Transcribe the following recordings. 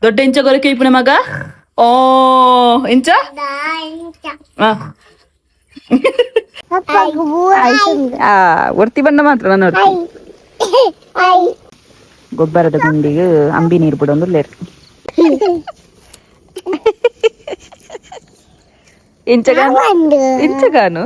ದೊಡ್ಡ ಇಂಚ ಗೊರಕೆ ಇಪ್ಪುನ ಮಗ ಓ ಇಂಚ ಒರ್ತಿ ಬಂದ ಮಾತ್ರ ನಾನು ಗೊಬ್ಬರದ ಗುಂಡಿಗೆ ಅಂಬಿ ನೀರು ಬಿಡೊಂದು ಲೇರ್ ಇಂಚಗಾನು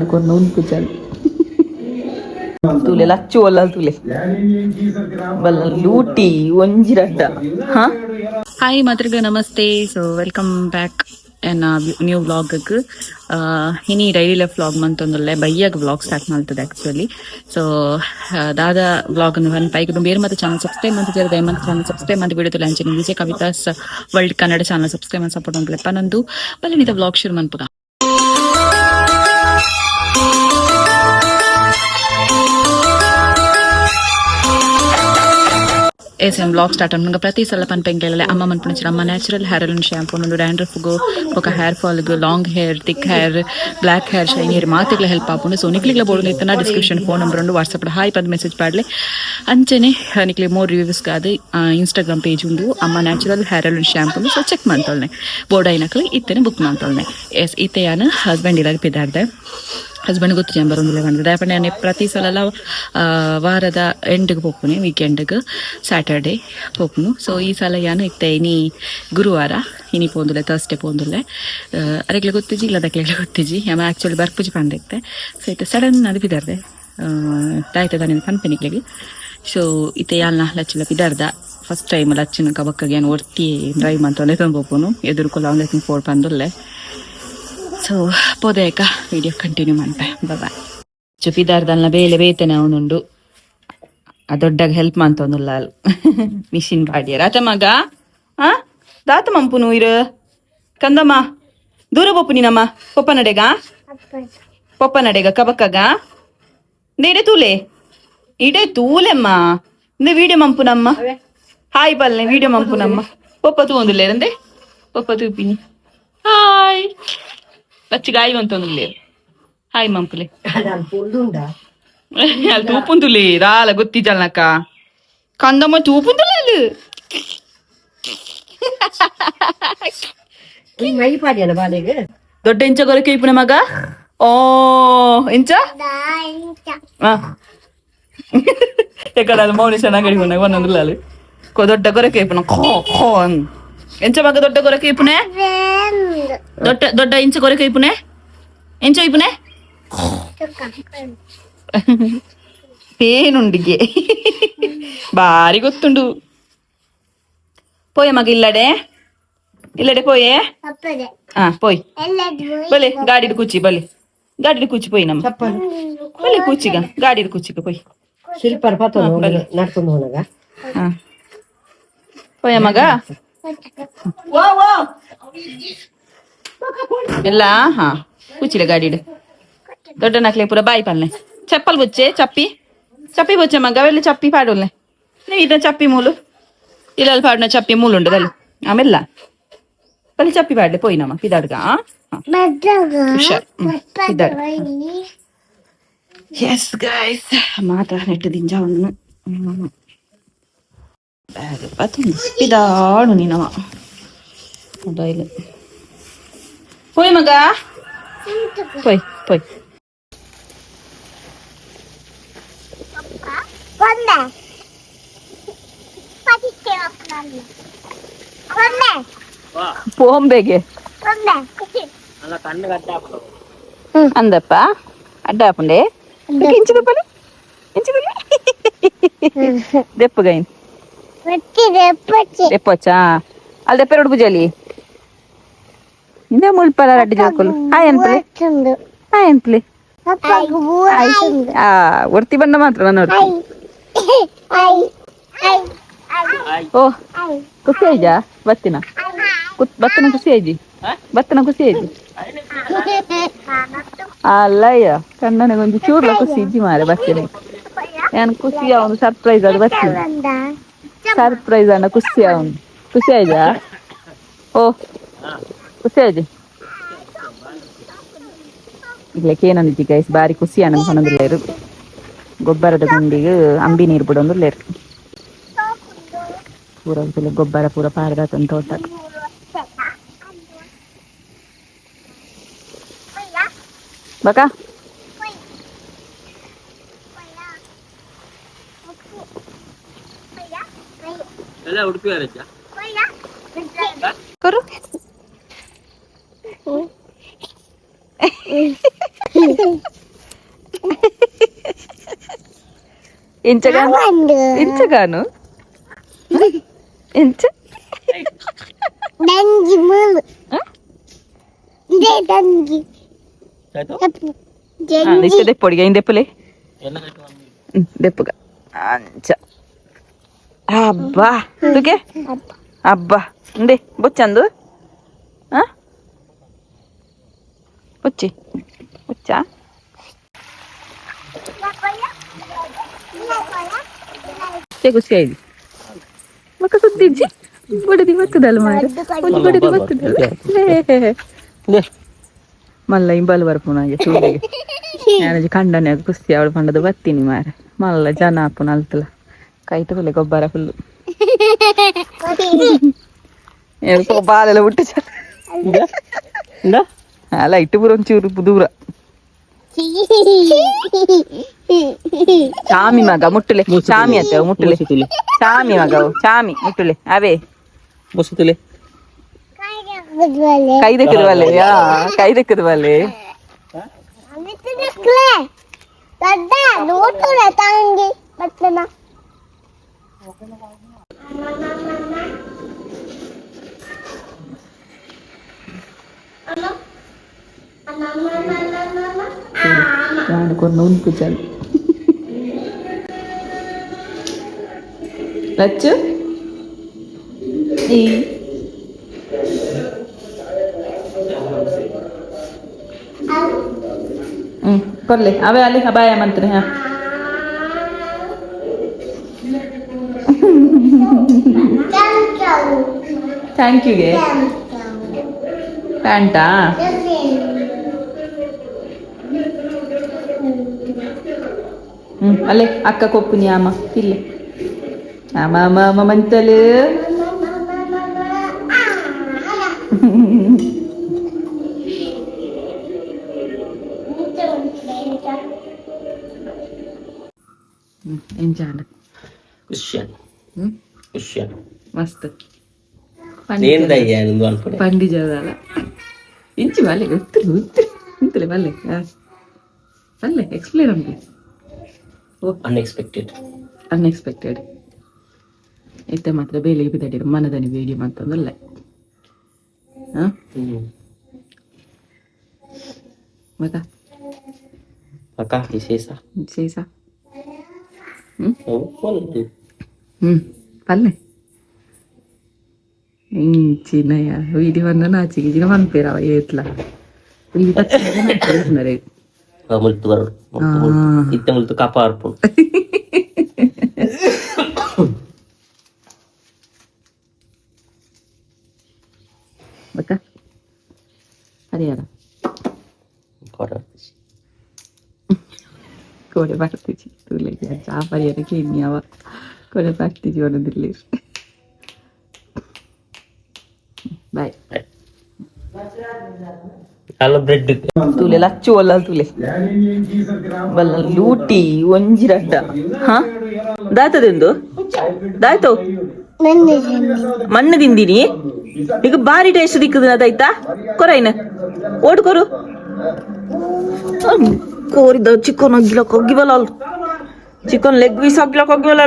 ಕೊಂಡು ಉಂಟು ಚಲ್ ತುಲೆ ಲಚ್ಚು ಒಲ್ಲ ತುಲೆ ಬಲ್ಲ ಲೂಟಿ ಒಂಜಿರಡ್ಡ ಹಾ ಹಾಯ್ ಮಾತ್ರಿಗ ನಮಸ್ತೆ ಸೊ ವೆಲ್ಕಮ್ ಬ್ಯಾಕ್ ಎನ್ನ ನ್ಯೂ ವ್ಲಾಗ್ಗೆ ಇನಿ ಡೈಲಿ ಲೈಫ್ ವ್ಲಾಗ್ ಮಂತೊಂದುಲ್ಲೆ ಬಯ್ಯಾಗ ವ್ಲಾಗ್ ಸ್ಟಾರ್ಟ್ ಮಾಡ್ತದೆ ಆ್ಯಕ್ಚುಲಿ ಸೊ ದಾದ ವ್ಲಾಗ್ ಅನ್ನು ಒಂದು ಪೈಕ್ ಬೇರೆ ಮತ್ತೆ ಚಾನಲ್ ಸಬ್ಸ್ಕ್ರೈಬ್ ಮಾಡ್ತಿದ್ದಾರೆ ದಯಮಾಡಿ ಚಾನಲ್ ಸಬ್ಸ್ಕ್ರೈಬ್ ಮಾಡಿ ಬಿಡುತ್ತೆ lunch Vijay Kavitha's world Kannada channel subscribe ಮಾಡಿ ಸಪೋರ್ಟ್ ಮಾಡ್ಲೆಪ್ಪ ನಂದು ಬಲ್ಲಿನಿದ ವ್ಲಾಗ್ ಶುರು ಮಾಡ್ಪುಗ ಎಸ್ ಬ್ಲಾಗ್ ಸ್ಟಾರ್ಟ್ ಅನ್ನು ಪ್ರತಿ ಸಲ ಪನ್ಪೆಂಗ್ಲೆಲ್ಲ ಅಮ್ಮ ಮನ್ಪುಣಿಸಿರ ಅಮ್ಮ ನ್ಯಾಚುರಲ್ ಹೇರ್ ಆಯಿಲ್ ಶಾಂಪೂ ಒಂದು ಡ್ಯಾಂಡ್ರಫ್ಗೂ ఒక ಹೇರ್ ಫಾಲ್ಗೂ long hair thick hair black hair shiny hair ಮಾತಿಗೆ ಹೆಲ್ಪ್ ಆಪುಂಡು ಸೊ ನಿಕ್ಲಿಗ್ಲ ಬೋರ್ಡು ಇತ್ತನ ಡಿಸ್ಕ್ರಿಪ್ಷನ್ ಫೋನ್ ನಂಬರ್ ಉಂಡು ವಾಟ್ಸಪ್ ಹಾಯ್ ಪದ ಮೆಸೇಜ್ ಪಾಡ್ಲೆ ಅಂಚೆನೆ ನಿಕ್ಲಿ ಮೋರ್ ರಿವ್ಯೂಸ್ ಗಾದು ಇನ್ಸ್ಟಾಗ್ರಾಮ್ ಪೇಜ್ ಉಂಡು Amma natural hair oil shampoo so check ಮಾಡ್ತೊಳ್ನೆ ಬೋರ್ಡ್ ಐನಕ್ಲು ಇತ್ತೇನೆ ಬುಕ್ ಮಾಡ್ತೊಳ್ನೆ ಎಸ್ ಇತ್ತೆ ಯಾನು ಹಸ್ಬೆಂಡ್ ಇರಾಗ ಪಿದಾರ್ದೆ ಹಸ್ಬೆಂಡ್ ಗೊತ್ತು ಬರೋದಿಲ್ಲ ಬಂದಿದೆ ಯಾಕಂದ್ರೆ ನಾನು ಪ್ರತಿ ಸಲ ವಾರದ ಎಂಡ್ಗೆ ಹೋಗ್ತೀನಿ ವೀಕೆಂಡ್ಗೆ ಸ್ಯಾಟರ್ಡೇ ಹೋಗ್ನು ಸೊ ಈ ಸಲ ಯಾನು ಇತ್ತೆ ಇನಿ ಗುರುವಾರ ಇನಿ ಪೋಂದುಲೆ ಥರ್ಸ್ಡೇ ಪೋಂದುಲೆ ಅರೆಗ್ಲೆ ಗೊತ್ತಿಜಿ ಇಲ್ಲ ಅದಕ್ಕೆ ಗೊತ್ತಿಜಿ ಯಾಮ ಆ್ಯಕ್ಚುಲಿ ಬರ್ಪುಜಿ ಪಂಡಿತ್ತೆ ಸೊ ಇತ್ತೆ ಸಡನ್ ಅದು ಬಿದ್ದಾರ್ದೆ ತಾಯ್ತದ ನಿನ್ನ ಕಂಪನಿಗೆ ಸೊ ಇತ್ತೆ ಯಾಲ್ನ ಲಚ್ಚಿಲ ಬಿದ್ದಾರ್ದ ಫಸ್ಟ್ ಟೈಮ್ ಲಚ್ಚಿನ ಕಬಕ್ಕಾಗೆ ಏನು ಒರ್ತಿ ಡ್ರೈವ್ ಮಾಡ್ತೊಂಡೆ ತೊಂಬೋಪುನು ಎದುರುಕೊಲ್ಲ ಒಂದು ಫೋರ್ ಬಂದುಲ್ಲೆ ಸೊ ಪೋದೇಕ ವಿಡಿಯೋ ಕಂಟಿನ್ಯೂ ಮಾಡ್ತೆ ಬಾಯ್ ಚುಪಿದಾರ್ದಲ್ನ ಬೇಲೆ ಬೇತನೆ ಅವನುಂಡು ಆ ದೊಡ್ಡಾಗ ಹೆಲ್ಪ್ ಮಾಡ್ತೊಂದುಲ್ಲ ಅಲ್ಲಿ ಮಿಷಿನ್ ಬಾಡಿಯ ರಾತ ಮಗ ಹಾ ದಾತ ಮಂಪುನು ಇರು ಕಂದಮ್ಮ ದೂರ ಪೊಪ್ಪು ನೀನಮ್ಮ ಪೊಪ್ಪ ನಡೆಗ ಕಬಕ್ಕಾಗ ನೇಡೆ ತೂಲೆ ಇಡೇ ತೂಲೆಮ್ಮ ಇಂದ ವೀಡಿಯೋ ಮಂಪುನಮ್ಮ ಹಾಯ್ ಬಲ್ಲೆ ವೀಡಿಯೋ ಮಂಪುನಮ್ಮ ಪೊಪ್ಪ ತೂಂದುಲ್ಲೇರಂದೆ ಪೊಪ್ಪ ತೂಪಿನಿ ಹಾಯ್ లచ్చిగాయి వంతొందులే హాయ్ మంపులే అది తూపుందులే రాల గుత్తి జల్నక్క కందమ్మ తూపుందులే ದೊಡ್ಡ ಇಂಚ ಗೊರಕೆ ಇಪ್ಪುನ ಮಗ ಓ ಇಂಚ ಎಕಡ ಮೌನಿ ಚೆನ್ನಾಗಿ ಒಂದೊಂದು ದೊಡ್ಡ ಗೊರಕೆ ಇಪ್ಪುನ ಖೋ ಖೋ ಎಂಚ ಮಗ ದೊಡ್ಡ ಗೊರಕೆ ಇಪ್ಪುನೆ ದೊಡ್ಡ ಇಂಚ ಗೊರಕೆ ಇಪ್ಪುನೆ ಎಂಚ ಇಪ್ಪುನೆ ಪೇನುಂಡಿಗೆ ಬಾರಿ ಗೊತ್ತುಂಡು ಪೋಯ ಮಗ ಇಲ್ಲಡೆ ಪೋಯೆ ಹಾ ಪೋಯ್ ಬಲೆ ಗಾಡಿಡ್ ಕುಚ್ಚಿ ಬಲೆ ಗಾಡಿಡ್ ಕುಚ್ಚಿ ಪೋಯ್ ನಮ್ಮ ಬಲೆ ಕುಚ್ಚಿಗ ಗಾಡಿಡ್ ಕುಚ್ಚಿಗ ಪೋಯ್ ಶಿಲ್ಪರ್ ಹಾ ಪೋಯ ಮಗ ಎಲ್ಲ ಹಾ ಕೂಚಿಡ ಗಾಡಿಡು ದೊಡ್ಡ ನಕ್ಲೆ ಪೂರ ಬಾಯಿ ಪಲ್ಲೆ ಚಪ್ಪಲ್ ಬೊಚ್ಚೆ ಚಪ್ಪಿ ಬೊಚ್ಚೆ ಮಗ ಅವೆಲ್ಲ ಚಪ್ಪಿ ಪಾಡೋಲ್ಲೆ ನೀವು ಇದ ಚಪ್ಪಿ ಮೂಲು ಇಲ್ಲಲ್ಲಿ ಪಾಡಿನ ಚಪ್ಪಿ ಮೂಲು ಉಂಟು ಅಲ್ಲಿ ಆಮೆಲ್ಲ ಬಲ್ಲಿ ಚಪ್ಪಿ ಪಾಡ್ಲೆ ಪೋಯ್ ನಮ್ಮ ಪಿದಾಡ್ಗ ಹುಷಾರ್ ಪಿದಾಡ್ ಎಸ್ ಗೈಸ್ ಮಾತ್ರ ನೆಟ್ಟು ದಿಂಜ ಒಂದು ಪಿದಾಡು ನೀನವ ಮೊಬೈಲ್ ಪೋಯ್ ಮಗ ಪೋಯ್ పోంబేగే అందప్ప అడ్డాపుండే ఇంచు రూపాయలు దెప్పుగైంది దెప్పొచ్చా ಅಲ್ಲಿ ದೆಪ್ಪೆರಡು ಪೂಜೆಲಿ ಇಂದೇ ಮುಳ್ಪಲ ರಡ್ಡಿ ಜೋಕುಲು ಹಾಯ್ ಅನ್ಪ್ಲಿ ಒರ್ತಿ ಬಂದ ಮಾತ್ರ ನಾನು ಓ ಖುಷಿ ಆಯ್ಜಾ ಬತ್ತಿನ ಖುಷಿ ಆಯ್ಜಿ ಖುಷಿ ಆಯ್ಜಿ ಅಲ್ಲಯ್ಯ ಕಣ್ಣನಿಗೊಂದು ಚೂರ್ಲ ಖುಷಿ ಇಜ್ಜಿ ಮಾರೆ ಬರ್ತೀನಿ ಏನ್ ಖುಷಿ ಅವನು ಸರ್ಪ್ರೈಸ್ ಅದು ಬರ್ತೀನಿ ಸರ್ಪ್ರೈಸ್ ಅಣ್ಣ ಖುಷಿ ಅವನು ಖುಷಿ ಆಯ್ತಾ ಓ ಖುಷಿ ಆಯ್ತು ಇಲ್ಲಕ್ಕೆ ಏನಂದಿದ್ದಿ ಗೈಸ್ ಬಾರಿ ಖುಷಿ ಅಣ್ಣ ಹೊನದಿಲ್ಲ ಇರು ಗೊಬ್ಬರದ ಗುಂಡಿಗೆ ಅಂಬಿ ನೀರು ಬಿಡೋದು ಲೇರ್ ಪೂರ ಗೊಬ್ಬರ ಪೂರ ಪಾರದಾತಂತ ತೋಟ ಬಕ ಉಡುಪಿ ಕರು ఎంచగాను ఎంచ దెప్పొడిగా ఏం దెప్పలే దెప్పుగా అంచ అబ్బా తుకే అబ్బా ఉండే బొచ్చందు వచ్చి వచ్చా ಖುಷಿ ಆಯ್ತು ಮಕ್ಕ ಸುದ್ದಿಜ್ಜಿ ಬಡದಿ ಬರ್ತದಲ್ಲ ಮಾರ ಒಂದು ಬಡದಿ ಬರ್ತದಲ್ಲ ಮಲ್ಲ ಇಂಬಲ್ ಬರ್ಪುನಾಗೆ ಚೂಡಿಗೆ ನಾನು ಕಂಡನೆ ಕುಸ್ತಿ ಅವಳು ಪಂಡದು ಬರ್ತೀನಿ ಮಾರ ಮಲ್ಲ ಜನ ಹಾಪುನ ಅಲ್ತಲ್ಲ ಕೈ ತಗೊಳ್ಳೆ ಗೊಬ್ಬರ ಫುಲ್ಲು ಬಾಲೆಲ್ಲ ಬಿಟ್ಟು ಅಲ್ಲ ಇಟ್ಟು ಬರೋ ಒಂಚೂರು ದೂರ ಚಾಮಿ ಮಗ ಮುಟ್ಟಲೆ ಚಾಮಿ ಅತ್ತವ ಮುಟ್ಟಲೆ ಚಾಮಿ ಮಗ ಚಾಮಿ ಮುಟ್ಟಲೆ ಅವೇ ಬಸುತ್ತಲೆ ಕೈ ದಕ್ಕದ ಬಲ್ಲೆ ಕೈ ದಕ್ಕದ ಬಲ್ಲೆ కొన్న ఉనిపించాలి లచ్చు కొర్లే అవే అల్లి అబాయ మంత్రి ಥ್ಯಾಂಕ್ ಯುಗೆ ಪ್ಯಾಂಟಾ ಅಲ್ಲೇ ಅಕ್ಕ ಕೊಪ್ಪುನಿ ಅಮ್ಮ ಇಲ್ಲೇ ಅಮ್ಮ ಅಮ್ಮ ಅಮ್ಮ ಮಂತಲು ಎಂಜಾಡ ಮಸ್ತ್ ಪಂಡಿ ಜೋದಲ್ಲ ಇಂಚಿ ಬಲ್ಲೆ ಗೊತ್ತಿಲ್ಲ ಗೊತ್ತಿಲ್ಲ ಬಲ್ಲೆ ಬಲ್ಲೆ ಎಕ್ಸ್ಪ್ಲೇನ್ ನಮಗೆ ಅನ್ಎಕ್ಸ್ಪೆಕ್ಟೆಡ್ ಇತ್ತ ಮಾತ್ರ ಬೇಲೆ ಬಿದ್ದಾಡಿರ ಮನದನಿ ಬೇಡಿ ಅಂತಂದಲ್ಲ ಮಗ ಅಕ್ಕ ವಿಶೇಷ పల్లె చిన్నయ్య వీడి వల్ల నా చిగిన పంపిరావా ఎట్లా వీడి పచ్చిరే ಮುಳ್ತು ಕಾಪಾಡ್ಪು ಬಕ್ಕ ಹರಿಯಾರ ಕೋಡೆ ಬರ್ತಿಜಿ ತುಲೆಗೆ ಚಾಪರಿಯಕ್ಕೆ ಇನ್ಯಾವ ಕೋಡೆ ಬರ್ತಿಜಿ ಅನ್ನೋದಿಲ್ಲ ಬಾಯ್ ತುಲೆ ಲಚ್ಚು ಒಲ್ಲ ತುಲೆ ಬಲ್ಲ ಲೂಟಿ ಒಂಜಿರಡ್ಡ ಹಾ ದಾತದೆಂದು ದಾಯ್ತು ಮಣ್ಣು ತಿಂದಿನಿ ಈಗ ಬಾರಿ ಟೇಸ್ಟ್ ದಿಕ್ಕದ ಅದಾಯ್ತಾ ಕೊರೈನ ಓಡ್ಕೊರು ಕೋರಿದ ಚಿಕನ್ ಅಗ್ಗಿಲಕ್ ಹೋಗಿವಲ್ಲ ಚಿಕನ್ ಲೆಗ್ ಪೀಸ್ ಹಾಕ್ಲಕ್ ಹೋಗಿವಲ್ಲ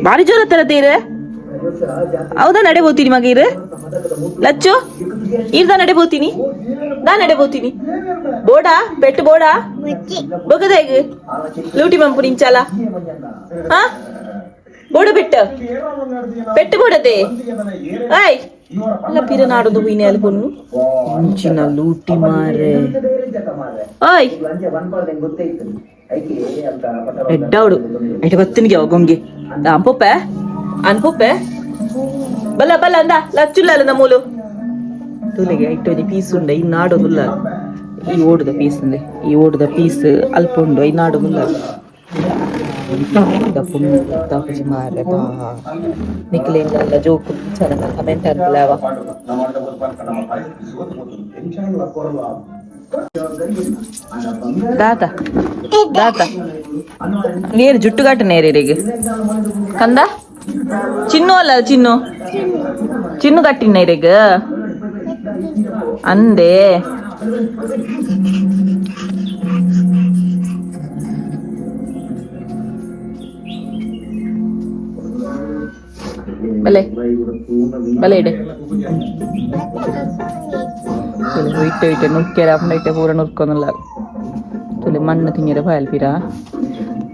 ಬಾರಿ ಜೋರ ತರ ತೀರೆ ಹೌದಾ ನಡೆಬೋತೀನಿ ಮಗ ಇರು ಲಚ್ಚು ಇರ್ದ ನಡೆಬೋತೀನಿ ನಾ ನಡೆಬೋತೀನಿ ಬೋಡಾ ಬೆಟ್ಟು ಬೋಡಾ ಬೊಗದ ಹೇಗೆ ಲೂಟಿ ಮಂಪು ನಿಂಚಾಲ ಹಾ ಬೋಡ ಬೆಟ್ಟು ಬೋಡದೆ ಆಯ್ ಅಲ್ಲ ಪಿರ ನಾಡೋದು ಹೂಯಿನ ಅಲ್ಕೊಂಡು ಮುಂಚಿನ ಲೂಟಿ ಮಾರೆ ಓಯ್ ಎಡ್ಡಾವಡು ಐಟ ಗೊತ್ತಿನಿಗೆ ಗೊಂಗೆ ಅಂಪೊಪ್ಪೆ ಅನ್ಪೊಪ್ಪೆ ಬಲ್ಲ ಬಲ್ಲ ಅಂದ ಲಚ್ಚುಲ್ಲ ನಮ್ಮೂಲು ತುಲೆಗೆ ಐಟೋಜಿ ಪೀಸ್ ಉಂಡ ಇನ್ನಾಡೋದುಲ್ಲ ಈ ಓಡಿದ ಪೀಸ್ ఉంది ಈ ಓಡಿದ ಪೀಸ್ ಅಲ್ಪ ಉಂಡು ಐನಾಡು ಮುಲ್ಲ ಪುಂಜಿ ಮಾರೆ ಬಾ ನಿಕ್ಲೆಲ್ಲ ಜೋಕು ಚೆನ್ನಾಗಿ ಕಮೆಂಟ್ ಅನ್ಕಲವ ದಾತ ದಾತ ನೀರು ಜುಟ್ಟುಗಾಟ ನೇರಿಗೆ ಕಂದ ಚಿನ್ನು ಅಲ್ಲ ಚಿನ್ನು ಚಿನ್ನು ಕಟ್ಟಿನ ನೇರಿಗ ಅಂದೆ ಬಲೆ ಬಲೆ ಇಡೆ ಇಟ್ಟು ಇಟ್ಟೆ ನುಕ್ಕೇರ ಅಪ್ಪ ಇಟ್ಟೆ ಪೂರ ನುರ್ಕೊಂದಿಲ್ಲ ತುಲೆ ಮಣ್ಣು ತಿಂಗಿರ ಪಾಯಲ್ಪೀರ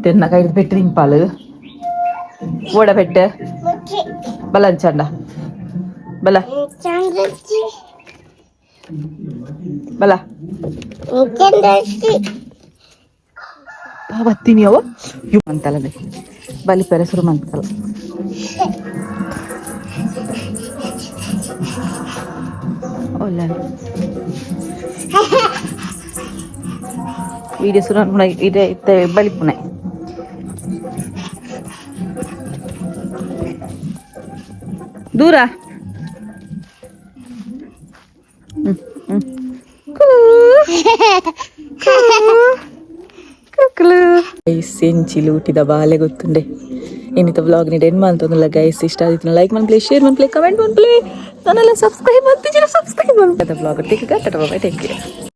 ತೆನ್ನ ಕೈದು ಪೆಟ್ಟು ತಿಂಪಾಲು ಓಡ ಪೆಟ್ಟು ಬಲ ಚಂಡ ಬಲ ಬಲ ಬತ್ತೀನಿ ಅವ ಇವ್ ಅಂತಲ್ಲ ಬಲಿ ಪೆರಸರು ಮಂತಲ್ಲ ಒಳ್ಳೆ വീഡിയോ സുന ഇത് ബലിപ്പുണെ ದೂರ ಸೆಂಚಿಲು ಹುಟ್ಟಿದ ಬಾಲೆ ಗೊತ್ತುಂಡೆ ಇನ್ನಿತ ವ್ಲಾಗ್ ನೀಡು ಏನು ಮಾಡ್ತಂದಿಲ್ಲ ಗೈಸ್ ಇಷ್ಟ ಆದಿತ್ತು ಲೈಕ್ ಮಾಡ್ಪ್ಲೇ ಶೇರ್ ಮಾಡ್ಪ್ಲೇ ಕಮೆಂಟ್ ಮಾಡ್ಪ್ಲೇ ನನ್ನೆಲ್ಲ ಸಬ್ಸ್ಕ್ರೈಬ್ ಮಾಡ್ತಿದ್ದೀರ ಸಬ್ಸ್ಕ್ರೈಬ್ ಮಾಡ್ತಾ ವ್ಲಾಗ್ ಟೇಕ್ ಕೇರ್